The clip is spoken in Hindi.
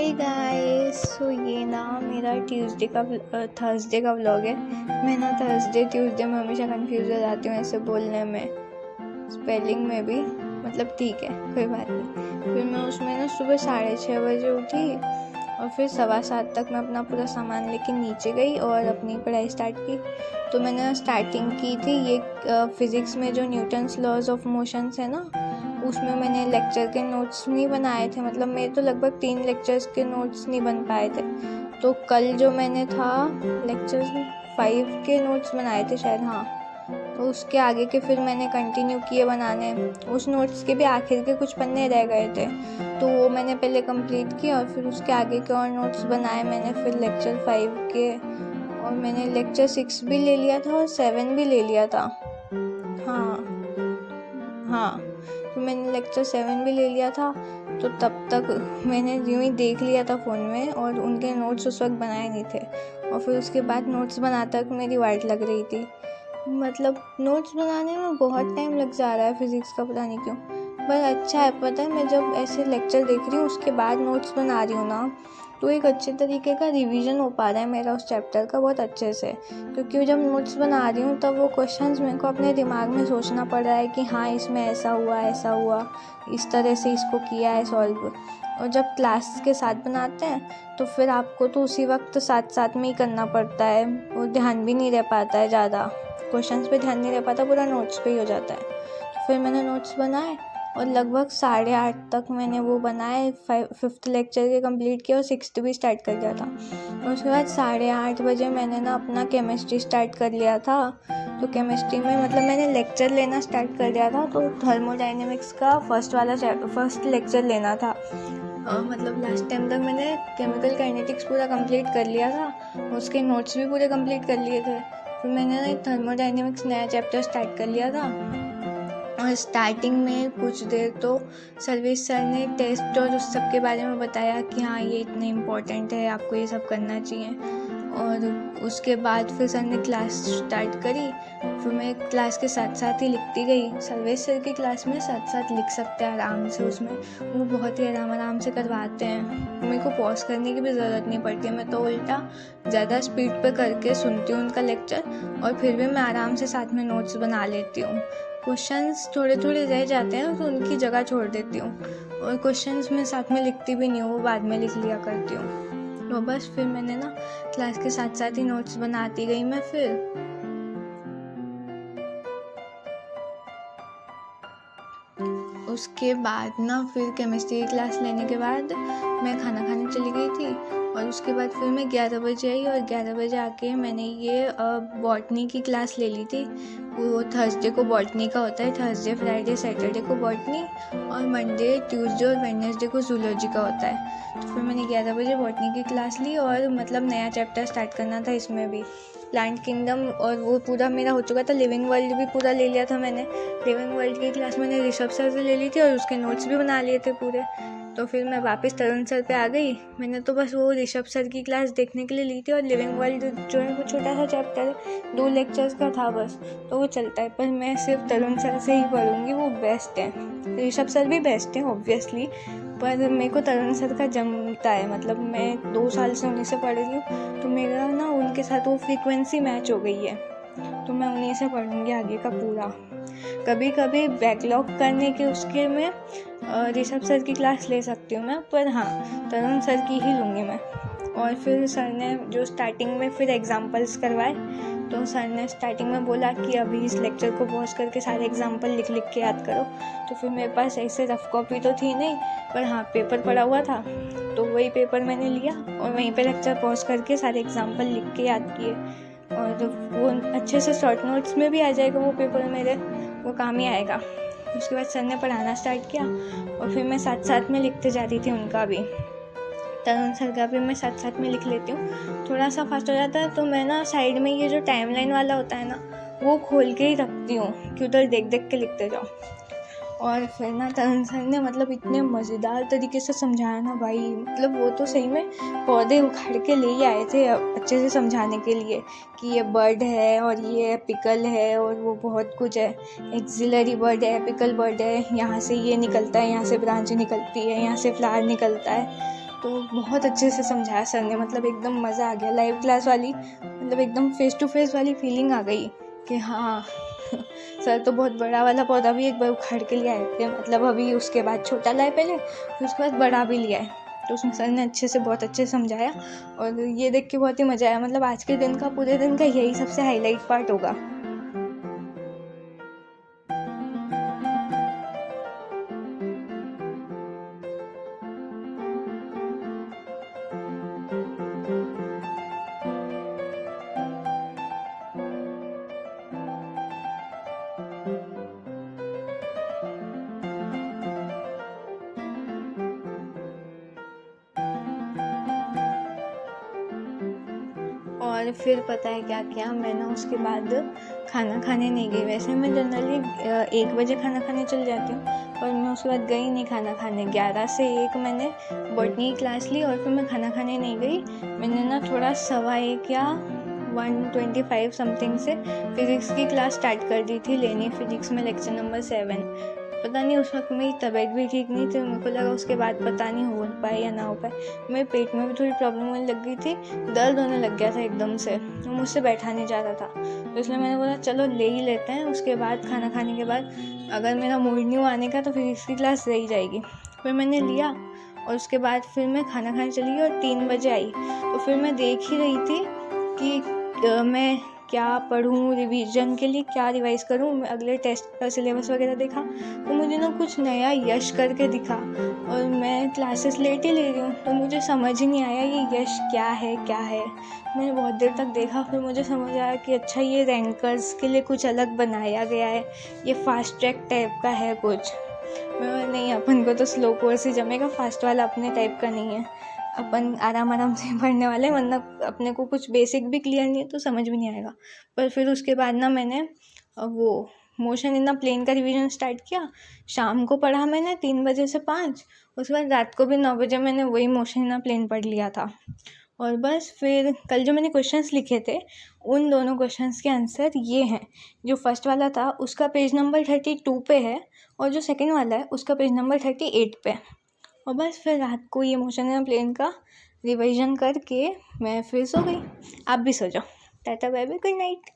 हे गाइस, सो ये ना मेरा थर्सडे का व्लॉग है। मैं ना थर्सडे ट्यूसडे में हमेशा कंफ्यूज हो जाती हूँ ऐसे बोलने में, स्पेलिंग में भी। मतलब ठीक है, कोई बात नहीं। फिर मैं उसमें ना सुबह 6:30 बजे उठी और फिर 7:15 तक मैं अपना पूरा सामान लेके नीचे गई और अपनी पढ़ाई स्टार्ट की। तो मैंने स्टार्टिंग की थी ये फिज़िक्स में जो न्यूटन्स लॉज ऑफ मोशंस है ना, उसमें मैंने लेक्चर के नोट्स नहीं बनाए थे। मतलब मेरे तो लगभग 3 लेक्चर्स के नोट्स नहीं बन पाए थे। तो कल जो मैंने था लेक्चर 5 के नोट्स बनाए थे शायद, हाँ। तो उसके आगे के फिर मैंने कंटिन्यू किए बनाने। उस नोट्स के भी आखिर के कुछ पन्ने रह गए थे, तो वो मैंने पहले कंप्लीट किया और फिर उसके आगे के और नोट्स बनाए मैंने फिर लेक्चर 5 के। और मैंने लेक्चर 6 भी ले लिया था और 7 भी ले लिया था। हाँ, तो मैंने लेक्चर 7 भी ले लिया था। तो तब तक मैंने यूँ ही देख लिया था फ़ोन में और उनके नोट्स उस वक्त बनाए नहीं थे। और फिर उसके बाद नोट्स बनाते तक मेरी वाट लग रही थी। मतलब नोट्स बनाने में बहुत टाइम लग जा रहा है फिज़िक्स का, पता नहीं क्यों। पर अच्छा है, पता है, मैं जब ऐसे लेक्चर देख रही हूँ उसके बाद नोट्स बना रही हूँ ना, तो एक अच्छे तरीके का रिवीजन हो पा रहा है मेरा उस चैप्टर का बहुत अच्छे से। क्योंकि जब नोट्स बना रही हूँ तब वो क्वेश्चंस मेरे को अपने दिमाग में सोचना पड़ रहा है कि हाँ इसमें ऐसा हुआ, इस तरह से इसको किया है सॉल्व। और जब क्लास के साथ बनाते हैं तो फिर आपको तो उसी वक्त साथ साथ में ही करना पड़ता है, और ध्यान भी नहीं रह पाता है, ज़्यादा क्वेश्चंस पे ध्यान नहीं रह पाता, पूरा नोट्स पे ही हो जाता है। तो फिर मैंने नोट्स बनाए और लगभग 8:30 तक मैंने वो बनाए, 5th लेक्चर के कंप्लीट किया और 6th भी स्टार्ट कर दिया था। और उसके बाद 8:30 बजे मैंने ना अपना केमिस्ट्री स्टार्ट कर लिया था। तो केमिस्ट्री में मतलब मैंने लेक्चर लेना स्टार्ट कर दिया था। तो थर्मोडाइनमिक्स का फर्स्ट लेक्चर लेना था। मतलब लास्ट टाइम तक मैंने केमिकल काइनेटिक्स पूरा कंप्लीट कर लिया था, उसके नोट्स भी पूरे कंप्लीट कर लिए थे। फिर मैंने ना थर्मोडाइनमिक्स नया चैप्टर स्टार्ट कर लिया था। और स्टार्टिंग में कुछ देर तो सर्विस सर ने टेस्ट और उस सब के बारे में बताया कि हाँ ये इतने इम्पोर्टेंट है, आपको ये सब करना चाहिए। और उसके बाद फिर सर ने क्लास स्टार्ट करी। फिर मैं क्लास के साथ साथ ही लिखती गई। सर्विस सर की क्लास में साथ साथ लिख सकते हैं आराम से, उसमें वो बहुत ही आराम से करवाते हैं। मेरे को पॉज करने की भी ज़रूरत नहीं पड़ती है। मैं तो उल्टा ज़्यादा स्पीड पे करके सुनती हूँ उनका लेक्चर, और फिर भी मैं आराम से साथ में नोट्स बना लेती हूँ। क्वेश्चंस थोड़े थोड़े रह जाते हैं तो उनकी जगह छोड़ देती हूँ, और क्वेश्चंस मैं साथ में लिखती भी नहीं हूँ, वो बाद में लिख लिया करती हूँ। तो बस फिर मैंने ना क्लास के साथ साथ ही नोट्स बनाती गई मैं। फिर उसके बाद ना फिर केमिस्ट्री की क्लास लेने के बाद मैं खाना खाने चली गई थी। और उसके बाद फिर मैं 11 बजे आई और 11 बजे आके मैंने ये बॉटनी की क्लास ले ली थी। वो थर्सडे को बॉटनी का होता है, थर्सडे फ्राइडे सैटरडे को बॉटनी, और मंडे ट्यूसडे और वेडनेसडे को जूलॉजी का होता है। तो फिर मैंने 11 बजे बॉटनी की क्लास ली और मतलब नया चैप्टर स्टार्ट करना था इसमें भी, प्लांट किंगडम, और वो पूरा मेरा हो चुका था। लिविंग वर्ल्ड भी पूरा ले लिया था मैंने। लिविंग वर्ल्ड की क्लास मैंने ऋषभ सर से ले ली थी और उसके नोट्स भी बना लिए थे पूरे। तो फिर मैं वापस तरुण सर पे आ गई। मैंने तो बस वो ऋषभ सर की क्लास देखने के लिए ली थी, और लिविंग वर्ल्ड जो है वो छोटा सा चैप्टर है, 2 लेक्चर्स का था बस, तो वो चलता है। पर मैं सिर्फ तरुण सर से ही पढ़ूंगी, वो बेस्ट है। ऋषभ सर भी बेस्ट है ऑब्वियसली, पर मेरे को तरुण सर का जमता है। मतलब मैं 2 साल से उन्हीं से पढ़ रही हूँ, तो मेरा ना उनके साथ वो फ्रीक्वेंसी मैच हो गई है। तो मैं उन्हीं से पढ़ूंगी आगे का पूरा। कभी कभी बैकलॉग करने के उसके में ऋषभ सर की क्लास ले सकती हूँ मैं, पर हाँ तरुण सर की ही लूँगी मैं। और फिर सर ने जो स्टार्टिंग में फिर एग्जाम्पल्स करवाए, तो सर ने स्टार्टिंग में बोला कि अभी इस लेक्चर को पॉज करके सारे एग्जाम्पल लिख लिख के याद करो। तो फिर मेरे पास ऐसे रफ कॉपी तो थी नहीं, पर हाँ पेपर पड़ा हुआ था, तो वही पेपर मैंने लिया और वहीं पे लेक्चर पॉज करके सारे एग्जाम्पल लिख के याद किए। और वो अच्छे से शॉर्ट नोट्स में भी आ जाएगा वो पेपर मेरे, वो काम ही आएगा। उसके बाद सर ने पढ़ाना स्टार्ट किया और फिर मैं साथ साथ में लिखते जाती थी उनका भी, तरुण सर का भी मैं साथ साथ में लिख लेती हूँ। थोड़ा सा फास्ट हो जाता है तो मैं ना साइड में ये जो टाइमलाइन वाला होता है ना, वो खोल के ही रखती हूँ कि उधर देख देख के लिखते जाओ। और फिर ना तरुण सर ने मतलब इतने मज़ेदार तरीके से समझाया ना भाई, मतलब वो तो सही में पौधे उखाड़ के ले ही आए थे अच्छे से समझाने के लिए कि ये बर्ड है और ये पिकल है और वो बहुत कुछ है। एक्सिलरी बर्ड है, पिकल बर्ड है, यहाँ से ये निकलता है, यहाँ से ब्रांच निकलती है, यहाँ से फ्लावर निकलता है। तो बहुत अच्छे से समझाया सर ने, मतलब एकदम मज़ा आ गया। लाइव क्लास वाली मतलब एकदम फेस टू फेस वाली फीलिंग आ गई कि हाँ सर तो बहुत बड़ा वाला पौधा भी एक बार उखाड़ के ले आए थे, मतलब अभी उसके बाद छोटा लाए पहले, फिर उसके बाद बड़ा भी लिया है। तो उसमें सर ने अच्छे से बहुत अच्छे से समझाया और ये देख के बहुत ही मज़ा आया। मतलब आज के दिन का, पूरे दिन का यही सबसे हाईलाइट पार्ट होगा। और फिर पता है क्या किया, मैं ना उसके बाद खाना खाने नहीं गई। वैसे मैं जनरली 1 बजे खाना खाने चल जाती हूँ, पर मैं उसके बाद गई नहीं खाना खाने। 11 से 1 मैंने बॉटनी की क्लास ली और फिर मैं खाना खाने नहीं गई। मैंने ना थोड़ा 1:15 या 1:25 समथिंग से फिज़िक्स की क्लास स्टार्ट कर दी थी लेनी। फिज़िक्स में लेक्चर नंबर 7। पता नहीं उस वक्त मेरी तबीयत भी ठीक नहीं थी, मेरे को लगा उसके बाद पता नहीं हो पाए या ना हो पाए। मेरे पेट में भी थोड़ी प्रॉब्लम होने लग गई थी, दर्द होने लग गया था एकदम से, तो मुझसे बैठा नहीं जा रहा था। तो इसलिए मैंने बोला चलो ले ही लेते हैं। उसके बाद खाना खाने के बाद अगर मेरा मूड नहीं हुआ आने का तो फिज़िक्स की क्लास रह ही जाएगी। फिर मैंने लिया और उसके बाद फिर मैं खाना खाने चली गई और 3 बजे आई। तो फिर मैं देख ही रही थी कि मैं क्या पढ़ूँ, रिवीजन के लिए क्या रिवाइज़ करूँ। मैं अगले टेस्ट का सिलेबस वगैरह देखा तो मुझे ना कुछ नया यश करके दिखा और मैं क्लासेस लेट ही ले रही हूँ, तो मुझे समझ ही नहीं आया ये यश क्या है क्या है। मैंने बहुत देर तक देखा, फिर मुझे समझ आया कि अच्छा ये रैंकर्स के लिए कुछ अलग बनाया गया है, ये फास्ट ट्रैक टाइप का है कुछ। मैं नहीं, अपन को तो स्लो कोर्स ही जमेगा, फास्ट वाला अपने टाइप का नहीं है। अपन आराम आराम से पढ़ने वाले, वरना अपने को कुछ बेसिक भी क्लियर नहीं है तो समझ भी नहीं आएगा। पर फिर उसके बाद ना मैंने वो मोशन इन द प्लेन का रिवीजन स्टार्ट किया। शाम को पढ़ा मैंने 3 बजे से 5। उसके बाद रात को भी 9 बजे मैंने वही मोशन इन द प्लेन पढ़ लिया था। और बस फिर कल जो मैंने क्वेश्चंस लिखे थे उन दोनों क्वेश्चंस के आंसर ये हैं। जो फर्स्ट वाला था उसका पेज नंबर 32 पे है और जो सेकंड वाला है उसका पेज नंबर 38 पे। और बस फिर रात को ये मोशन इन द प्लेन का रिवीजन करके मैं फिर सो गई। आप भी सो जाओ। Tata bye bye, good night.